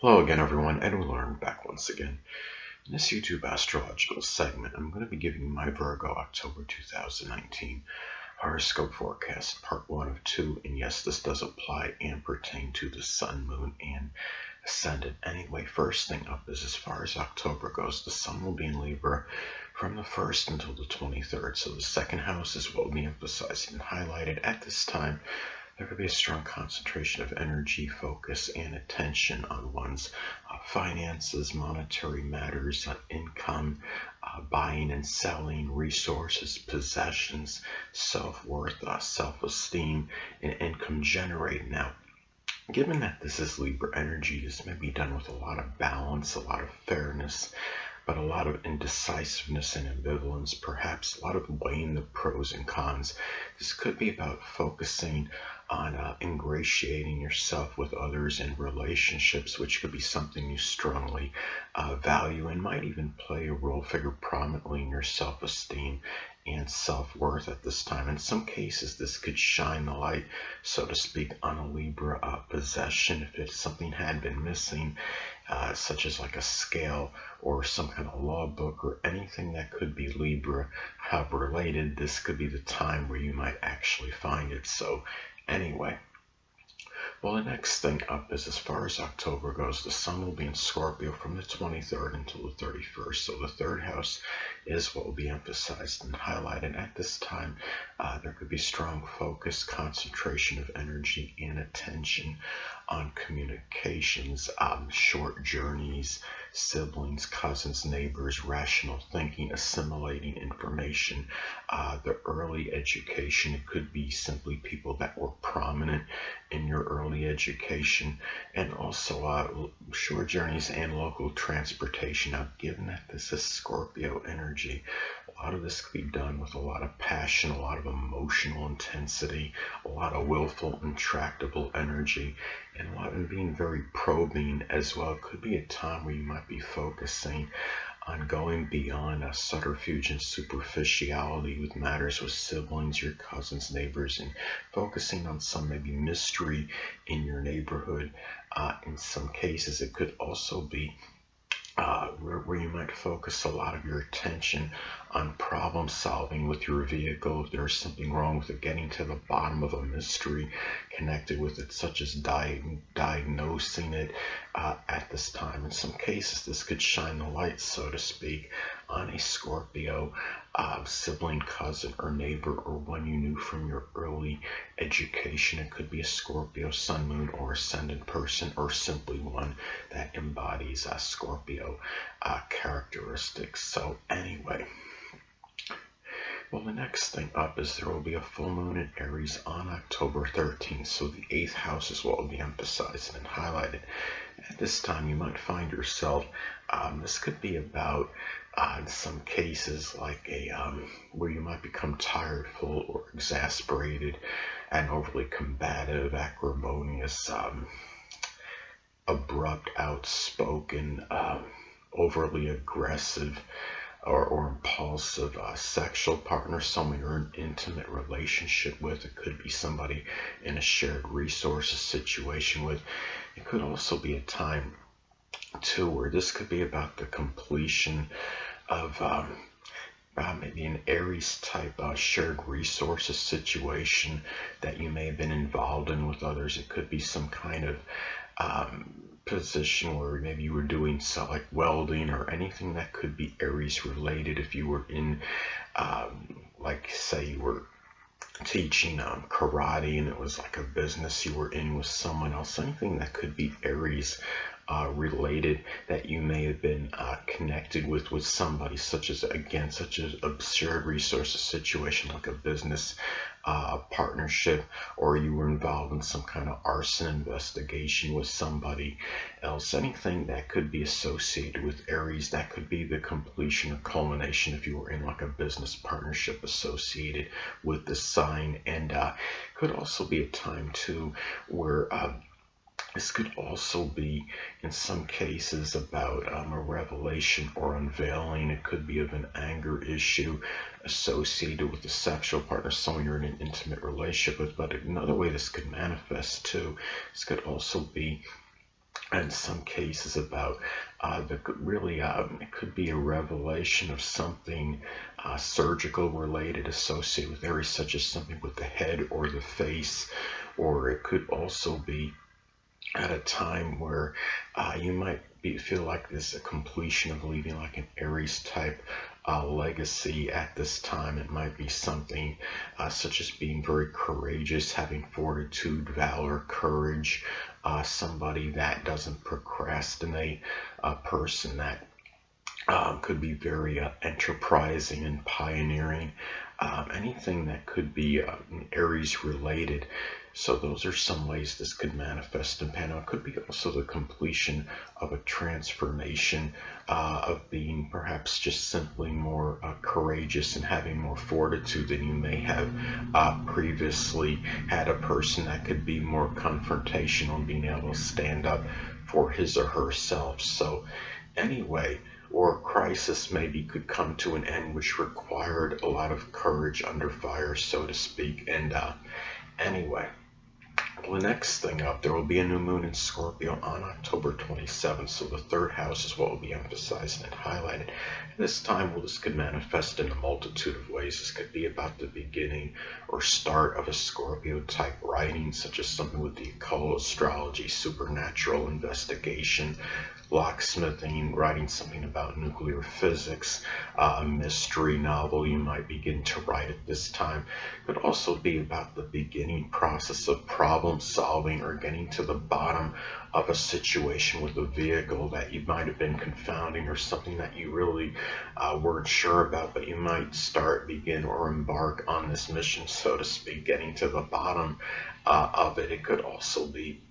Hello again, everyone. Edwin Learnard back once again. In this YouTube astrological segment, I'm going to be giving you my Virgo October 2019 horoscope forecast, part 1 of 2. And yes, this does apply and pertain to the Sun, Moon, and Ascendant. Anyway, first thing up is as far as October goes, the Sun will be in Libra from the 1st until the 23rd. So the second house is what will be emphasized and highlighted at this time. There could be a strong concentration of energy, focus, and attention on one's finances, monetary matters, income, buying and selling, resources, possessions, self-worth, self-esteem, and income generated. Now, given that this is Libra energy, this may be done with a lot of balance, a lot of fairness, but a lot of indecisiveness and ambivalence, perhaps a lot of weighing the pros and cons. This could be about focusing on ingratiating yourself with others in relationships, which could be something you strongly value and might even play a role, figure prominently in your self-esteem and self-worth at this time. In some cases, this could shine the light, so to speak, on a Libra possession if it's something had been missing, such as like a scale or some kind of law book or anything that could be Libra related. This could be the time where you might actually find it. So anyway, well, the next thing up is as far as October goes, the Sun will be in Scorpio from the 23rd until the 31st. So the third house is what will be emphasized and highlighted at this time. There could be strong focus, concentration of energy and attention on communications, short journeys, siblings, cousins, neighbors, rational thinking, assimilating information, the early education. It could be simply people that were prominent in your early education, and also short journeys and local transportation. Now, given that this is Scorpio energy, a lot of this could be done with a lot of passion, a lot of emotional intensity, a lot of willful, intractable energy, and a lot of being very probing as well. It could be a time where you might be focusing on going beyond subterfuge and superficiality with matters with siblings, your cousins, neighbors, and focusing on some maybe mystery in your neighborhood. In some cases, it could also be where you might focus a lot of your attention on problem solving with your vehicle. If there's something wrong with it, getting to the bottom of a mystery connected with it, such as diagnosing it at this time. In some cases, this could shine the light, so to speak, on a Scorpio sibling, cousin, or neighbor, or one you knew from your early education. It could be a Scorpio, Sun, Moon, or Ascendant person, or simply one that embodies Scorpio characteristics. So anyway, well, the next thing up is there will be a full moon in Aries on October 13th. So the 8th house is what will be emphasized and highlighted. At this time, you might find yourself, this could be about, in some cases, like where you might become tired, full, or exasperated, and overly combative, acrimonious, abrupt, outspoken, overly aggressive, or impulsive sexual partner, someone you're in an intimate relationship with. It could be somebody in a shared resources situation with. It could also be a time too where this could be about the completion of maybe an Aries type shared resources situation that you may have been involved in with others. It could be some kind of position where maybe you were doing like welding or anything that could be Aries related. If you were in like say you were teaching karate and it was like a business you were in with someone else, anything that could be Aries related that you may have been connected with somebody, such as a shared resources situation like a business partnership, or you were involved in some kind of arson investigation with somebody else. Anything that could be associated with Aries, that could be the completion or culmination if you were in like a business partnership associated with the sign. And could also be a time too where this could also be, in some cases, about a revelation or unveiling. It could be of an anger issue associated with a sexual partner, someone you're in an intimate relationship with. But another way this could manifest too, this could also be in some cases about it could be a revelation of something surgical related associated with Aries, such as something with the head or the face, or it could also be at a time where you might feel like this a completion of leaving like an Aries type legacy at this time. It might be something such as being very courageous, having fortitude, valor, courage, somebody that doesn't procrastinate, a person that could be very enterprising and pioneering, anything that could be Aries related. So those are some ways this could manifest in Pano. It could be also the completion of a transformation, of being perhaps just simply more courageous and having more fortitude than you may have previously had. A person that could be more confrontational and being able to stand up for his or herself. So anyway, or a crisis maybe could come to an end which required a lot of courage under fire, so to speak. And anyway, well, the next thing up, there will be a new moon in Scorpio on October 27th, so the third house is what will be emphasized and highlighted. This time, well, this could manifest in a multitude of ways. This could be about the beginning or start of a Scorpio type writing, such as something with the occult, astrology, supernatural investigation, locksmithing, writing something about nuclear physics, a mystery novel you might begin to write at this time. It could also be about the beginning process of problem solving or getting to the bottom of a situation with a vehicle that you might have been confounding, or something that you really weren't sure about, but you might begin, or embark on this mission, so to speak, getting to the bottom of it. It could also be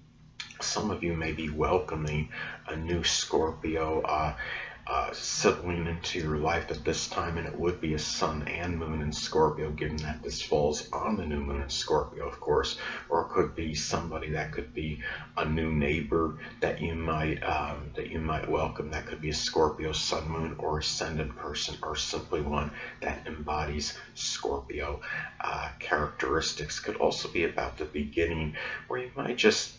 some of you may be welcoming a new Scorpio sibling into your life at this time, and it would be a sun and moon in Scorpio, given that this falls on the new moon in Scorpio, of course. Or it could be somebody that could be a new neighbor that you might welcome. That could be a Scorpio sun, moon, or ascendant person, or simply one that embodies Scorpio characteristics. Could also be about the beginning, where you might just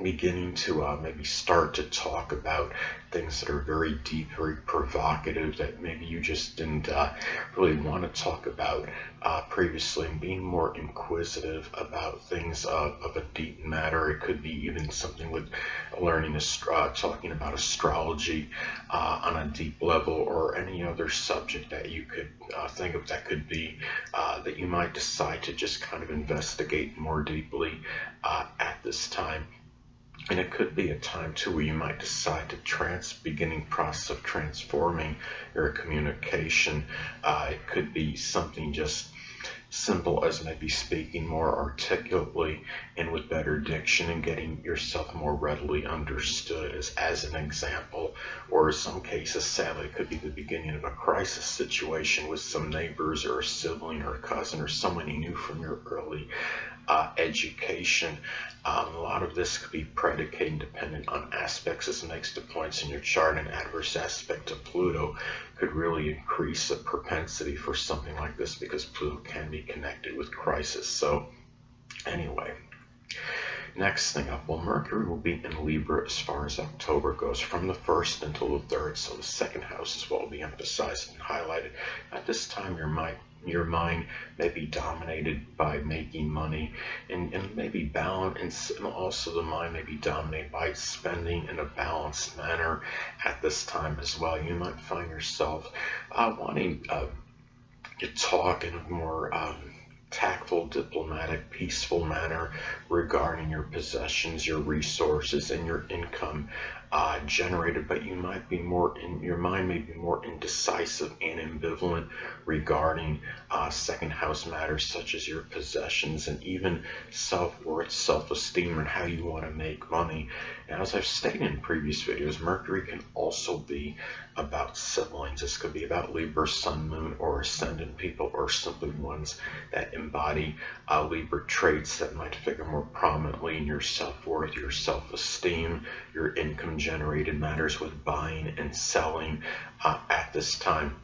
beginning to maybe start to talk about things that are very deep, very provocative, that maybe you just didn't really want to talk about previously, and being more inquisitive about things of a deep matter. It could be even something with learning, talking about astrology on a deep level, or any other subject that you could think of that could be that you might decide to just kind of investigate more deeply at this time. And it could be a time too where you might decide to beginning process of transforming your communication. It could be something just simple as maybe speaking more articulately and with better diction, and getting yourself more readily understood, as an example. Or in some cases, sadly, it could be the beginning of a crisis situation with some neighbors, or a sibling, or a cousin, or someone you knew from your early education. A lot of this could be predicated and dependent on aspects as next to points in your chart. An adverse aspect to Pluto could really increase the propensity for something like this, because Pluto can be connected with crisis. So anyway, next thing up, well, Mercury will be in Libra as far as October goes, from the 1st until the 3rd. So the second house is what will be emphasized and highlighted. At this time, your mind may be dominated by making money, and maybe balance, and also the mind may be dominated by spending in a balanced manner at this time as well. You might find yourself wanting to talk in a more tactful, diplomatic, peaceful manner regarding your possessions, your resources, and your income generated, but your mind may be more indecisive and ambivalent regarding second house matters, such as your possessions, and even self-worth, self-esteem, and how you want to make money. And as I've stated in previous videos, Mercury can also be about siblings. This could be about Libra, Sun, Moon, or Ascendant people, or simply ones that embody Libra traits that might figure more prominently in your self-worth, your self-esteem, your income generated matters with buying and selling at this time.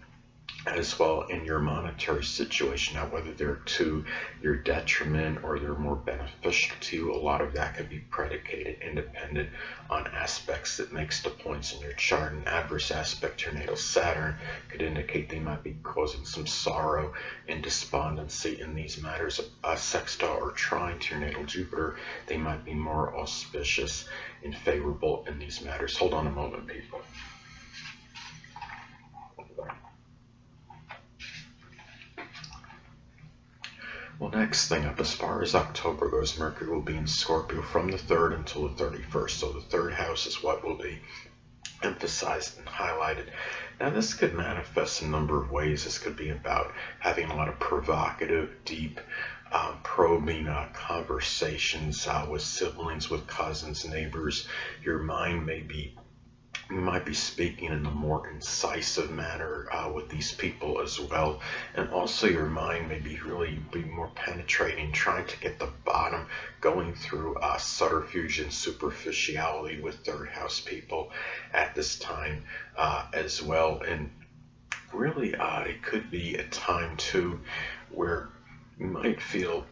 as well in your monetary situation. Now, whether they're to your detriment or they're more beneficial to you, a lot of that could be predicated independent on aspects that makes the points in your chart. An adverse aspect to your natal Saturn could indicate they might be causing some sorrow and despondency in these matters. A sextile or trine to your natal Jupiter, they might be more auspicious and favorable in these matters. Hold on a moment, people. Well, next thing up, as far as October goes, Mercury will be in Scorpio from the 3rd until the 31st. So the 3rd house is what will be emphasized and highlighted. Now, this could manifest in a number of ways. This could be about having a lot of provocative, deep, probing conversations with siblings, with cousins, neighbors. Your mind may be you might be speaking in a more incisive manner with these people as well, and also your mind may be really be more penetrating, trying to get the bottom, going through subterfuge and superficiality with 3rd house people at this time as well. And really it could be a time too where you might feel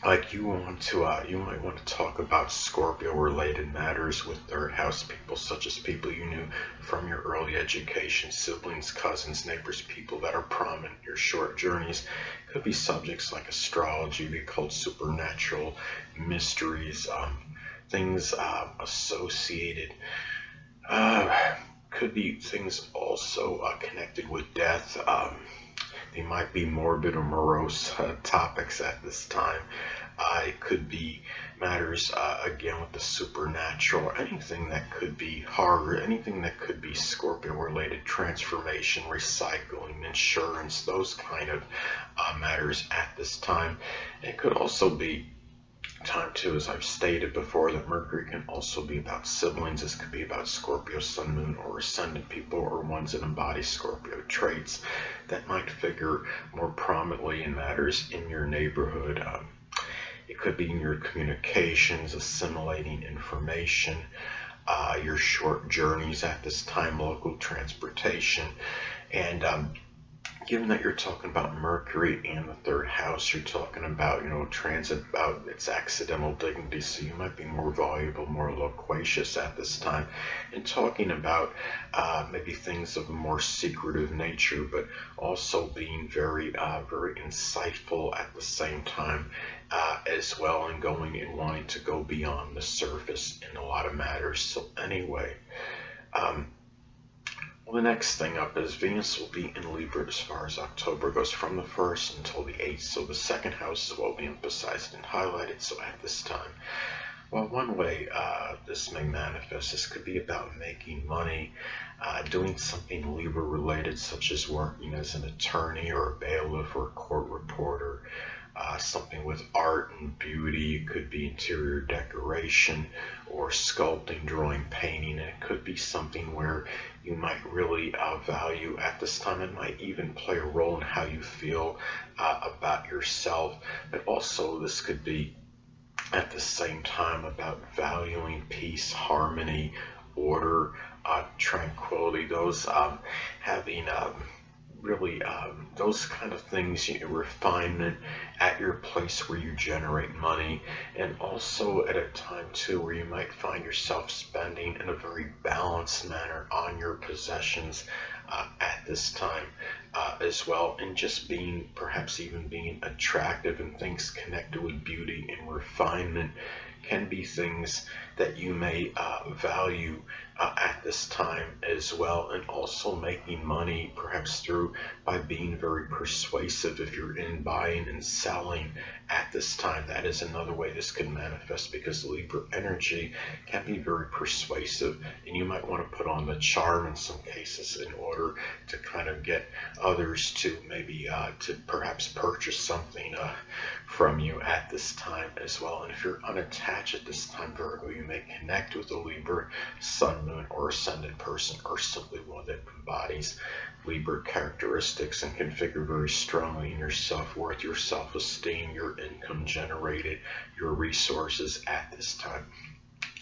like you might want to talk about Scorpio related matters with 3rd house people, such as people you knew from your early education, siblings, cousins, neighbors, people that are prominent in your short journeys. Could be subjects like astrology, the occult, supernatural, mysteries, things associated. Could be things also connected with death. They might be morbid or morose topics at this time. It could be matters, again, with the supernatural, anything that could be horror, anything that could be Scorpio-related, transformation, recycling, insurance, those kind of matters at this time. It could also be time too, as I've stated before, that Mercury can also be about siblings. This could be about Scorpio, Sun, Moon, or Ascendant people, or ones that embody Scorpio traits that might figure more prominently in matters in your neighborhood. It could be in your communications, assimilating information, your short journeys at this time, local transportation, and given that you're talking about Mercury and the 3rd house, you're talking about, transit, about its accidental dignity, so you might be more voluble, more loquacious at this time, and talking about maybe things of a more secretive nature, but also being very, very insightful at the same time as well, and going and wanting to go beyond the surface in a lot of matters. So anyway, well, the next thing up is Venus will be in Libra as far as October goes, from the 1st until the 8th. So the 2nd house is what will be emphasized and highlighted. So at this time, well, one way this may manifest, this could be about making money, doing something Libra related, such as working as an attorney or a bailiff or a court reporter. Something with art and beauty. It could be interior decoration or sculpting, drawing, painting. And it could be something where you might really value at this time. It might even play a role in how you feel about yourself. But also this could be at the same time about valuing peace, harmony, order, tranquility. Those having really those kind of things, refinement at your place where you generate money, and also at a time too where you might find yourself spending in a very balanced manner on your possessions at this time as well, and just being, perhaps even being attractive, and things connected with beauty and refinement can be things that you may value at this time as well, and also making money perhaps through by being very persuasive if you're in buying and selling at this time. That is another way this can manifest, because Libra energy can be very persuasive, and you might want to put on the charm in some cases in order to kind of get others to maybe to perhaps purchase something from you at this time as well. And if you're unattached at this time, Virgo, you may connect with a Libra, Sun, Moon, or Ascendant person, or simply one that embodies Libra characteristics and can figure very strongly in your self-worth, your self-esteem, your income generated, your resources at this time.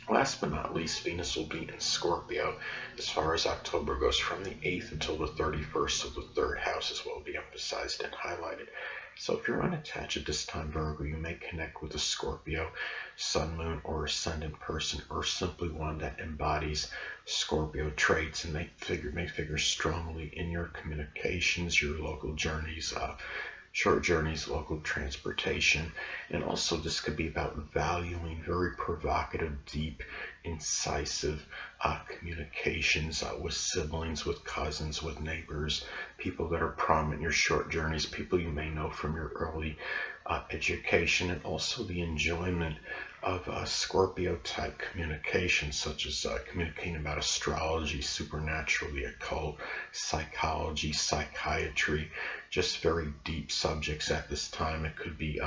Last but not least, Venus will be in Scorpio as far as October goes from the 8th until the 31st, so the third house is what will be emphasized and highlighted. So if you're unattached at this time, Virgo, you may connect with a Scorpio, Sun, Moon, or Ascendant person, or simply one that embodies Scorpio traits, and may figure strongly in your communications, your local journeys, short journeys, local transportation. And also this could be about valuing very provocative, deep, incisive communications with siblings, with cousins, with neighbors, people that are prominent in your short journeys, people you may know from your early education, and also the enjoyment of Scorpio type communication, such as communicating about astrology, supernatural, the occult, psychology, psychiatry, just very deep subjects at this time. It could be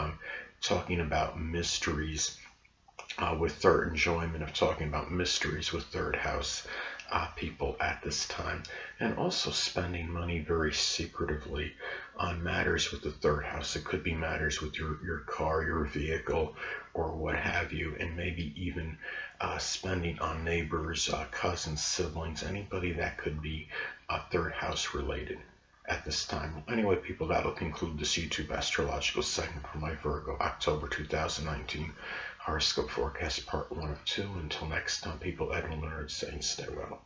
talking about mysteries with third enjoyment of talking about mysteries with third house people at this time, and also spending money very secretively on matters with the third house. It could be matters with your car, your vehicle, or what have you, and maybe even spending on neighbors, cousins, siblings, anybody that could be third house related at this time. Anyway, people, that'll conclude this YouTube astrological segment for my Virgo October 2019 horoscope forecast part 1 of 2. Until next time, people, Edwin Learnard saying stay well.